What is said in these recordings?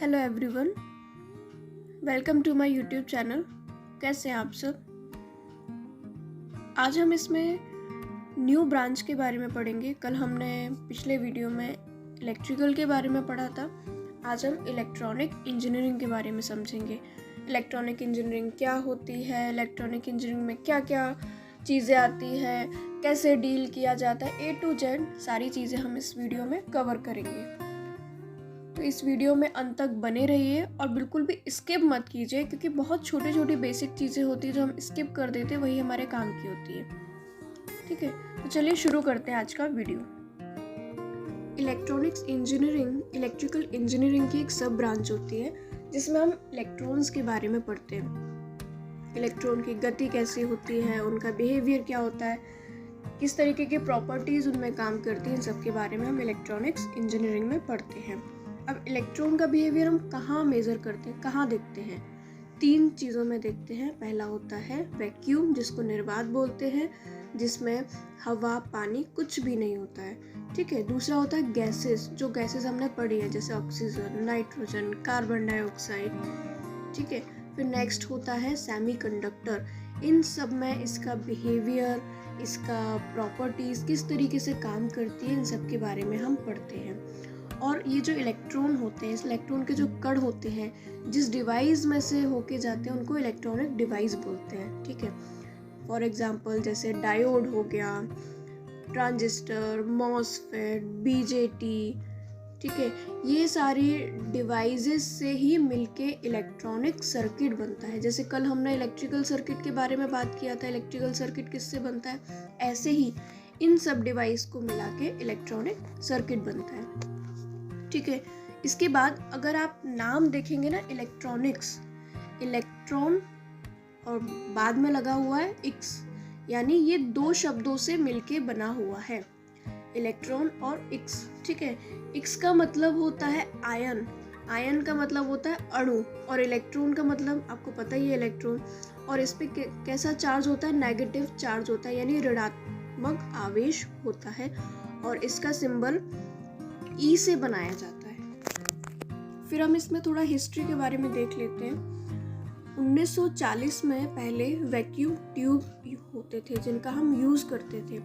Hello everyone, welcome to my YouTube channel. कैसे हैं आप सब? आज हम इसमें न्यू ब्रांच के बारे में पढ़ेंगे। कल हमने पिछले वीडियो में इलेक्ट्रिकल के बारे में पढ़ा था। आज हम इलेक्ट्रॉनिक इंजीनियरिंग के बारे में समझेंगे। इलेक्ट्रॉनिक इंजीनियरिंग क्या होती है, इलेक्ट्रॉनिक इंजीनियरिंग में क्या क्या चीज़ें आती है, कैसे डील किया जाता है, A to Z सारी चीज़ें हम इस वीडियो में कवर करेंगे। तो इस वीडियो में अंत तक बने रहिए और बिल्कुल भी स्किप मत कीजिए, क्योंकि बहुत छोटी छोटी बेसिक चीज़ें होती है जो हम स्किप कर देते हैं, वही हमारे काम की होती है। ठीक है, तो चलिए शुरू करते हैं आज का video. Electronics engineering electrical engineering की एक सब ब्रांच होती है, जिसमें हम इलेक्ट्रॉन्स के बारे में पढ़ते हैं। इलेक्ट्रॉन की गति कैसी होती है, उनका बिहेवियर क्या होता है, किस तरीके की प्रॉपर्टीज़ उनमें काम करती हैं, इन सब के बारे में हम इलेक्ट्रॉनिक्स इंजीनियरिंग में पढ़ते हैं। अब इलेक्ट्रॉन का बिहेवियर हम कहाँ मेज़र करते हैं, कहाँ देखते हैं? 3 चीज़ों में देखते हैं। पहला होता है वैक्यूम, जिसको निर्वात बोलते हैं, जिसमें हवा पानी कुछ भी नहीं होता है। ठीक है। दूसरा होता है गैसेस, जो गैसेस हमने पढ़ी है, जैसे ऑक्सीजन, नाइट्रोजन, कार्बन डाइऑक्साइड। ठीक है। फिर नेक्स्ट होता है सेमीकंडक्टर। इन सब में इसका बिहेवियर, इसका प्रॉपर्टीज़ किस तरीके से काम करती है, इन सब के बारे में हम पढ़ते हैं। और ये जो इलेक्ट्रॉन होते हैं, इस इलेक्ट्रॉन के जो कण होते हैं, जिस डिवाइस में से होके जाते हैं, उनको इलेक्ट्रॉनिक डिवाइस बोलते हैं। ठीक है। फॉर एग्जांपल जैसे डायोड हो गया, ट्रांजिस्टर, मॉसफेट, बीजेटी। ठीक है। ये सारी डिवाइसेस से ही मिलके इलेक्ट्रॉनिक सर्किट बनता है। जैसे कल हमने इलेक्ट्रिकल सर्किट के बारे में बात किया था, इलेक्ट्रिकल सर्किट किससे बनता है, ऐसे ही इन सब डिवाइस को मिला के इलेक्ट्रॉनिक सर्किट बनता है। ठीक है। इसके बाद अगर आप नाम देखेंगे ना, इलेक्ट्रॉनिक्स, इलेक्ट्रॉन और बाद में लगा हुआ है एक्स, यानी ये 2 शब्दों से मिलके बना हुआ है, इलेक्ट्रॉन और एक्स। ठीक है। एक्स का मतलब होता है आयन, आयन का मतलब होता है अणु, और इलेक्ट्रॉन का मतलब आपको पता ही है इलेक्ट्रॉन। और इस पे कैसा चार्ज होता है, नेगेटिव चार्ज होता है, यानी ऋणात्मक आवेश होता है, और इसका सिंबल ई से बनाया जाता है। फिर हम इसमें थोड़ा हिस्ट्री के बारे में देख लेते हैं। 1940 में पहले वैक्यूम ट्यूब होते थे, जिनका हम यूज़ करते थे,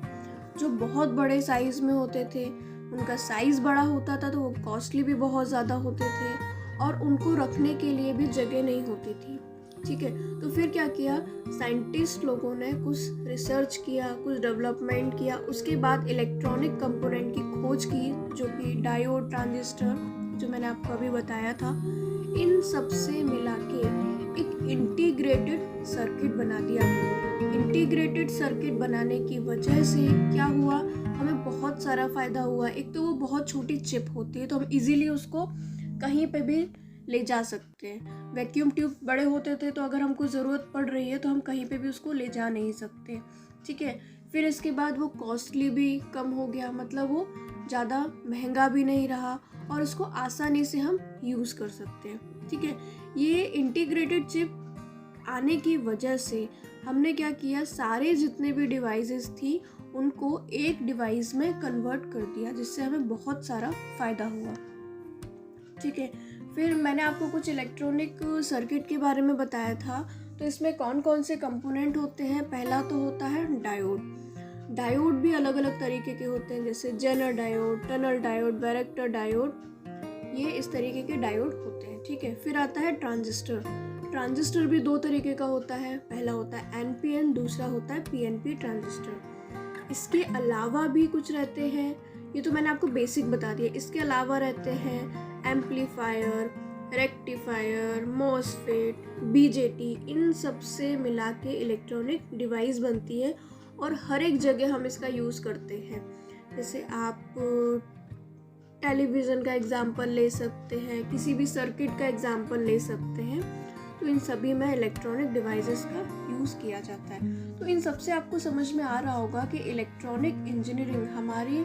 जो बहुत बड़े साइज में होते थे। उनका साइज बड़ा होता था तो वो कॉस्टली भी बहुत ज़्यादा होते थे, और उनको रखने के लिए भी जगह नहीं होती थी। ठीक है। तो फिर क्या किया, साइंटिस्ट लोगों ने कुछ रिसर्च किया, कुछ डेवलपमेंट किया। उसके बाद इलेक्ट्रॉनिक कंपोनेंट की खोज की, जो कि डायोड, ट्रांजिस्टर, जो मैंने आपको अभी बताया था, इन सब से मिला के एक इंटीग्रेटेड सर्किट बना दिया। इंटीग्रेटेड सर्किट बनाने की वजह से क्या हुआ, हमें बहुत सारा फ़ायदा हुआ। एक तो वो बहुत छोटी चिप होती है, तो हम इजीली उसको कहीं पे भी ले जा सकते हैं। वैक्यूम ट्यूब बड़े होते थे, तो अगर हमको ज़रूरत पड़ रही है तो हम कहीं पे भी उसको ले जा नहीं सकते। ठीक है। फिर इसके बाद वो कॉस्टली भी कम हो गया, मतलब वो ज़्यादा महंगा भी नहीं रहा, और उसको आसानी से हम यूज़ कर सकते हैं। ठीक है। ये इंटीग्रेटेड चिप आने की वजह से हमने क्या किया, सारे जितने भी डिवाइसेस थी उनको एक डिवाइस में कन्वर्ट कर दिया, जिससे हमें बहुत सारा फ़ायदा हुआ। ठीक है। फिर मैंने आपको कुछ इलेक्ट्रॉनिक सर्किट के बारे में बताया था, तो इसमें कौन कौन से कंपोनेंट होते हैं। पहला तो होता है डायोड। डायोड भी अलग अलग तरीके के होते हैं, जैसे Zener diode, tunnel diode, varactor diode, ये इस तरीके के डायोड होते हैं। ठीक है। फिर आता है ट्रांजिस्टर। ट्रांजिस्टर भी 2 तरीके का होता है, पहला होता है NPN, दूसरा होता है PNP ट्रांजिस्टर। इसके अलावा भी कुछ रहते हैं, ये तो मैंने आपको बेसिक बता दिया। इसके अलावा रहते हैं एम्पलीफायर, रेक्टिफायर, मॉसफेट, बीजेटी। इन सब से मिला के इलेक्ट्रॉनिक डिवाइस बनती है, और हर एक जगह हम इसका यूज़ करते हैं। जैसे आप टेलीविज़न का एग्जाम्पल ले सकते हैं, किसी भी सर्किट का एग्जाम्पल ले सकते हैं, तो इन सभी में इलेक्ट्रॉनिक डिवाइसेस का यूज़ किया जाता है। तो इन सब से आपको समझ में आ रहा होगा कि इलेक्ट्रॉनिक इंजीनियरिंग हमारी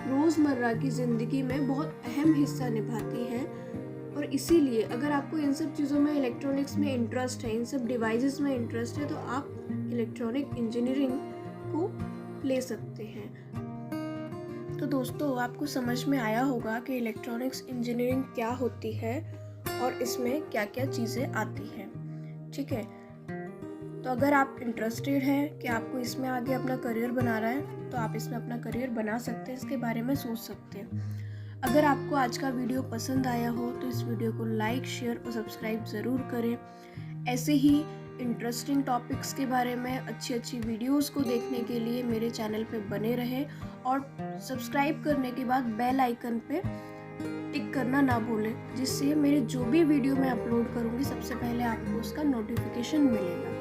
रोज़मर्रा की ज़िंदगी में बहुत अहम हिस्सा निभाती है। और इसीलिए अगर आपको इन सब चीज़ों में, इलेक्ट्रॉनिक्स में इंटरेस्ट है, इन सब डिवाइसेस में इंटरेस्ट है, तो आप इलेक्ट्रॉनिक इंजीनियरिंग को ले सकते हैं। तो दोस्तों, आपको समझ में आया होगा कि इलेक्ट्रॉनिक्स इंजीनियरिंग क्या होती है और इसमें क्या क्या चीज़ें आती हैं। ठीक है, तो अगर आप इंटरेस्टेड हैं कि आपको इसमें आगे अपना करियर बनाना है तो आप इसमें अपना करियर बना सकते हैं, इसके बारे में सोच सकते हैं। अगर आपको आज का वीडियो पसंद आया हो तो इस वीडियो को लाइक, शेयर और सब्सक्राइब ज़रूर करें। ऐसे ही इंटरेस्टिंग टॉपिक्स के बारे में अच्छी वीडियोस को देखने के लिए मेरे चैनल पे बने रहें और सब्सक्राइब करने के बाद बेल आइकन पे टिक करना ना भूलें, जिससे मेरे जो भी वीडियो मैं अपलोड करूँगी सबसे पहले आपको उसका नोटिफिकेशन मिलेगा।